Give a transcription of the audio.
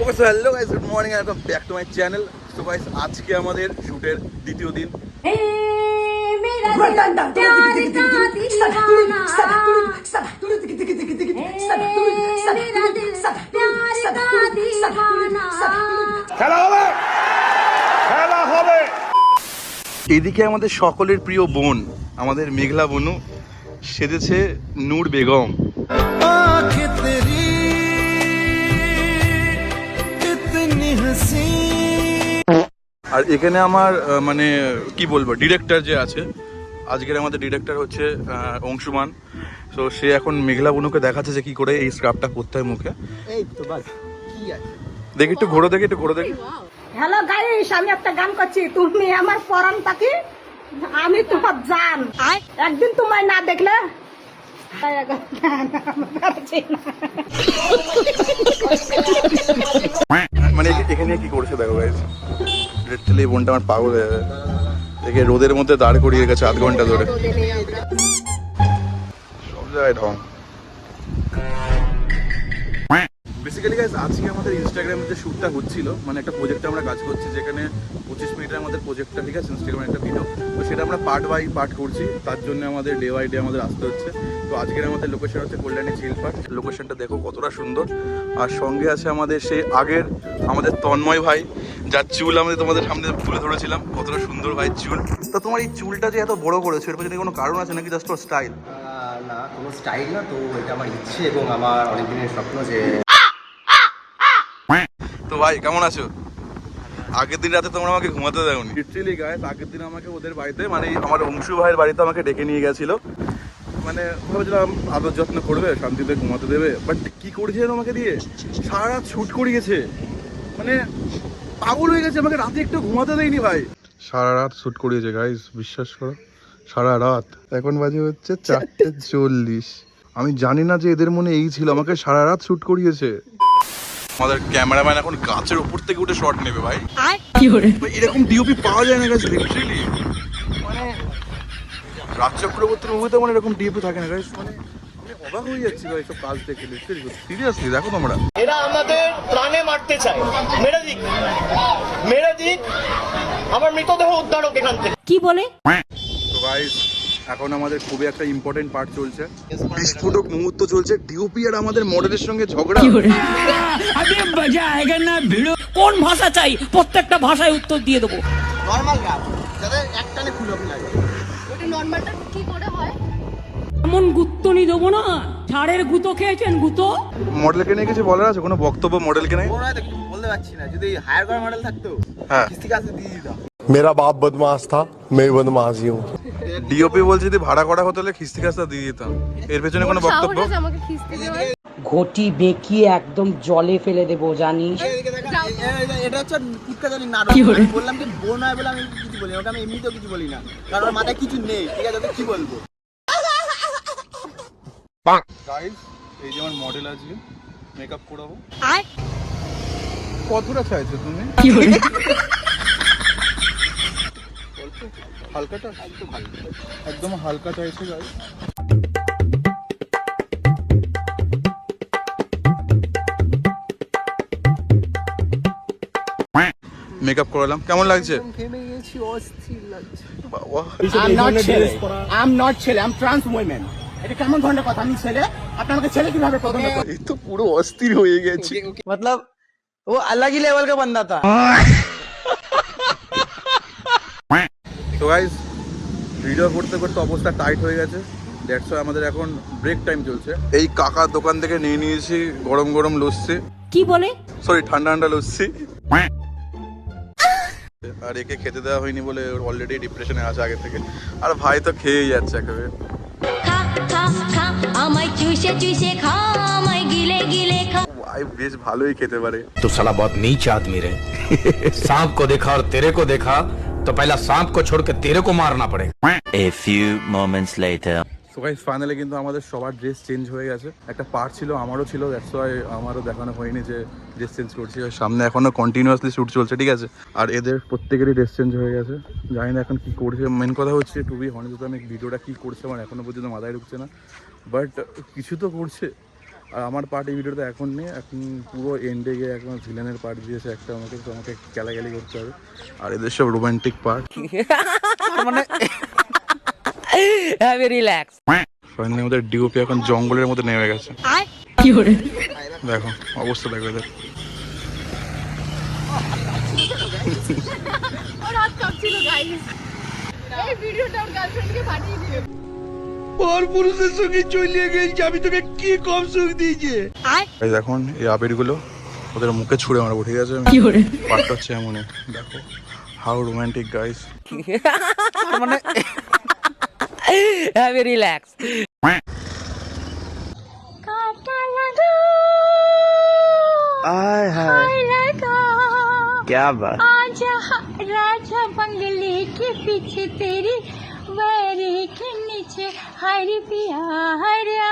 Okay so hello guys, good morning, welcome back to my channel. So guys, আজকে আমাদের শুটের দ্বিতীয় দিন। এদিকে আমাদের সকলের প্রিয় বোন, আমাদের মেঘলা বনু সেজেছে নূর বেগম। আর এখানে আমার মানে কি বলবো, ডিরেক্টর যে আছে, আজকের আমাদের ডিরেক্টর হচ্ছে অংশুমান। তো সে এখন মেঘলা বনুকে দেখাচ্ছে যে কি করে এই স্ক্রাবটা করতে হয় মুখে। এই তো বাস কি আছে, দেখি একটু ঘোরো, দেখি একটু ঘোরো দেখি। হ্যালো গাইস, আমি একটা গান করছি। তুমি আমার পরাণ পাখি, আমি তোমার জান। একদিন তোমায় না দেখলে মানে এখানে কি করছে দেখো গাইস, লিটারালি এই বোনটা আমার পাগল হয়ে যাবে। দেখে রোদের মধ্যে দাঁড় করিয়ে গেছে আধ ঘন্টা ধরে, সব জায়গায় ঢং। বেসিক্যালি গাইস, আজকে আমাদের ইনস্টাগ্রামে যে শ্যুটটা হচ্ছিল, মানে একটা প্রজেক্টে আমরা কাজ করছি, যেখানে 25 মিনিটের আমাদের প্রজেক্টটা, ঠিক আছে, ইনস্টাগ্রামে একটা ভিডিও। তো সেটা আমরা পার্ট বাই পার্ট করছি, তার জন্য আমাদের ডে বাই ডে আমাদের আসতে হচ্ছে। তো আজকের আমাদের লোকেশন হচ্ছে কল্যাণী ঝিল পার্ক। লোকেশনটা দেখো কতটা সুন্দর। আর সঙ্গে আছে আমাদের সেই আগের আমাদের তন্ময় ভাই, যার চুল আমাদের তোমাদের সামনে তুলে ধরেছিলাম, কতটা সুন্দর ভাই চুল। তো তোমার এই চুলটা যে এত বড় করেছো, এর পেছনে কোনো কারণ আছে নাকি জাস্ট স্টাইল? না কোনো স্টাইল না, তো এটা আমার ইচ্ছে এবং আমার অনেকদিনের স্বপ্ন যে। তো ভাই কেমন আছো? আগের দিন রাতে তোমরা আমাকে ঘুমাতে দেওনি। লিটারালি গাইস, আগের দিন আমাকে ওদের বাড়িতে, মানে আমার অংশু ভাইয়ের বাড়িতে আমাকে ডেকে নিয়ে গেছিল। মানে ভাবছিলাম আদর যত্ন করবে, শান্তিতে ঘুমাতে দেবে, বাট কি করেছে আমাকে দিয়ে সারা রাত শ্যুট করিয়েছে। মানে পাগল হয়ে গেছে, আমাকে রাতে একটু ঘুমাতে দেয়নি ভাই। সারা রাত শ্যুট করিয়েছে গাইস, বিশ্বাস করো, সারা রাত। এখন বাজে হচ্ছে 4:40। আমি জানি না যে এদের মনে এই ছিল, আমাকে সারা রাত শ্যুট করিয়েছে। আমাদের ক্যামেরাম্যান এখন গাছের উপর থেকে উঠে শট নেবে ভাই। এরকম ডিওপি পাওয়া যায় না গাইস, লিটারালি। মানে রাজ চক্রবর্তীর মুভিতে মানে এরকম ডিওপি থাকে না গাইস। মানে আমি অবাক হয়ে যাচ্ছি ভাই সব কাজ দেখে, লিটারালি সিরিয়াসলি। দেখো তোমরা, এরা আমাদের প্রাণে মারতে চায়। মেরে দিক আমার মৃতদেহ উদ্ধার হোক এখান থেকে। কি বলে? তো গাইস, এখন আমাদের খুবই একটা ইম্পর্টেন্ট পার্ট চলছে, বিস্ফোরক মুহূর্ত চলছে। ডিওপি আর আমাদের মডেলের সঙ্গে ঝগড়া। কোন ভাষা চাই, প্রত্যেকটা ভাষায় উত্তর দিয়ে দেবো। নর্মাল গান যাতে একটানে ফুলকপি লাগে। ওটা নরমালটা কি করে হয়? এমন গুত্তনি দেবো না, ঝাড়ের গুঁতো খেয়েছেন গুঁতো। মডেলকে নিয়ে কিছু বলার আছে? কোনো বক্তব্য মডেলকে নিয়ে? ওরা তো কিছু বলতে পারছি না। যদি হায়ার করা মডেল থাকতো, হ্যাঁ, কিস্তি কাছে দিয়ে দিতাম। मेरा बाप बदमाश था, मैं बदमाश ही हूँ। ডিওপি বলছে যদি ভাড়া করা হতো তাহলে খিস্তি কাজটা দিয়ে দিতাম। এর পেছনে কোনো বক্তব্য? সাহস আছে আমাকে খিস্তি দেওয়ার? ঘটি বেঁকিয়ে একদম জলে ফেলে দেবো, জানিস। এটা হচ্ছে কুত্তাজনি নাটক। বললাম যে বোন হয় বলে আমি কিছু বলি না, ওটা আমি এমনিতেও কিছু বলি না, কারণ ওর মাথায় কিছু নেই। ঠিক আছে, ওকে কি বলবো? গাইস, এই যে আমার মডেল আজকে মেকআপ করাবো। কতটা চাইছো তুমি? হালকাটা, একদম হালকা চাইছো গাইস। মেকআপ করালাম, কেমন লাগছে? ঘেমে গেছি, অস্থির লাগছে। বাবা, I'm not ছেলে, I'm trans woman। এটা কেমন ধরনের কথা? আমি ছেলে, আপনি আমাকে ছেলে কিভাবে পছন্দ করেন? এই তো পুরো অস্থির হয়ে গেছে। मतलब वो अलग ही लेवल का बंदा था। তো গাইস, ভিডিও করতে করতে অবস্থা টাইট হয়ে গেছে। দ্যাটস ওয়াই আমাদের এখন ব্রেক টাইম চলছে। এই কাকার দোকান থেকে নিয়ে নিয়েছি গরম গরম লস্যি, কি বলে? সরি ঠান্ডা ঠান্ডা লস্যি। আর একে খেতে দেওয়া হয়নি বলে অলরেডি ডিপ্রেশনে আছে আগে থেকে। আর ভাই তো খেয়েই যাচ্ছে একেবারে। খা খা খা আমায় চুষে চুষে খা, আমায় গিলে গিলে খা। ভাই বেশ ভালোই খেতে পারে। तो साला बहुत नीच आदमी रे। सांप को देखा और तेरे को देखा तो पहला सांप को छोड़ के तेरे को मारना पड़ेगा। A few moments later. So guys, finally কিন্তু আমাদের সবার ড্রেস চেঞ্জ হয়ে গেছে। একটা পার্ট ছিল, আমারও ছিল, দ্যাটস ওয়াই আমারও দেখানো হয়নি যে ড্রেস চেঞ্জ করছি। আর সামনে এখনো কন্টিনিউয়াসলি শ্যুট চলছে, ঠিক আছে। আর এদের প্রত্যেকেরই ড্রেস চেঞ্জ হয়ে গেছে। জানি না এখন কি করছে। মেন কথা হচ্ছে, টু বি হনেস্ট, আমি ভিডিওটা কি করছে আমার এখনো পর্যন্ত মাথায় ঢুকছে না, বাট কিছু তো করছে। আর আমার পার্ট এই ভিডিওতে এখন নেই, এখন পুরো এন্ডে গিয়ে একদম ভিলেনের পার্ট দিয়েছে একটা আমাকে, তো আমাকে গ্যালাগ্যালি করতে হবে। আর এদের সব রোমান্টিক পার্ট মানে রিল্যাক্স। ফাইনালি আমাদের ডিওপি এখন জঙ্গলের মধ্যে নেমে গেছে। দেখো অবস্থা, দেখো এদের। Guys, এখন এই আবিরগুলো ওদের মুখে ছুঁড়ে মারবো, ঠিক আছে? পার্টটা হচ্ছে এমন, দেখো হাউ রোমান্টিক গাইস। মানে রিল্যাক্স। क्या बात। आजा राजा बंगले के पीछे तेरी बैरी के नीचे हरी पिया हरिया।